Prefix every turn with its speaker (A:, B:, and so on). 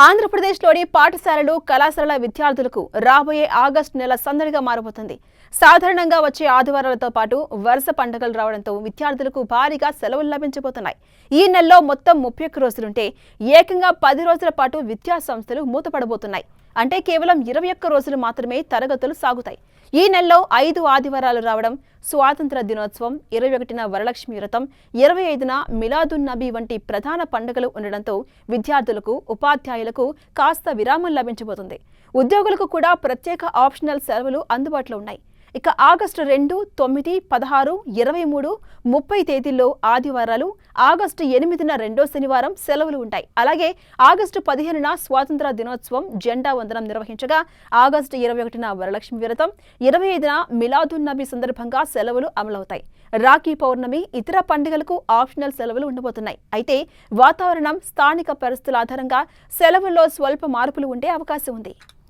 A: ఆంధ్రప్రదేశ్లోని పాఠశాలలు, కళాశాలల విద్యార్థులకు రాబోయే ఆగస్టు నెల సందడిగా మారబోతుంది. సాధారణంగా వచ్చే ఆదివారాలతో పాటు వరుస పండుగలు రావడంతో విద్యార్థులకు భారీగా సెలవులు లభించబోతున్నాయి. ఈ నెలలో మొత్తం 31 రోజులుంటే ఏకంగా 10 రోజుల పాటు విద్యా సంస్థలు మూతపడబోతున్నాయి. అంటే కేవలం 21 రోజులు మాత్రమే తరగతులు సాగుతాయి. ఈ నెలలో 5 ఆదివారాలు రావడం, స్వాతంత్ర దినోత్సవం, 21న వరలక్ష్మి వ్రతం, 25న మిలాదున్ నబీ వంటి ప్రధాన పండుగలు ఉండడంతో విద్యార్థులకు, ఉపాధ్యాయులకు కాస్త విరామం లభించబోతుంది. ఉద్యోగులకు కూడా ప్రత్యేక ఆప్షనల్ సెలవులు అందుబాటులో ఉన్నాయి. ఇక ఆగస్టు 2, 9, 16, 23, 30 తేదీల్లో ఆదివారాలు, ఆగస్టు 8న రెండో శనివారం సెలవులు ఉంటాయి. అలాగే ఆగస్టు 15న స్వాతంత్ర దినోత్సవం, జెండా వందనం నిర్వహించగా, ఆగస్టు 21న వరలక్ష్మి వ్రతం, 25న మిలాదున్ నబీ సందర్భంగా సెలవులు అమలవుతాయి. రాఖీ పౌర్ణమి, ఇతర పండుగలకు ఆప్షనల్ సెలవులు ఉండబోతున్నాయి. అయితే వాతావరణం, స్థానిక పరిస్థితుల ఆధారంగా సెలవుల్లో స్వల్ప మార్పులు ఉండే అవకాశం ఉంది.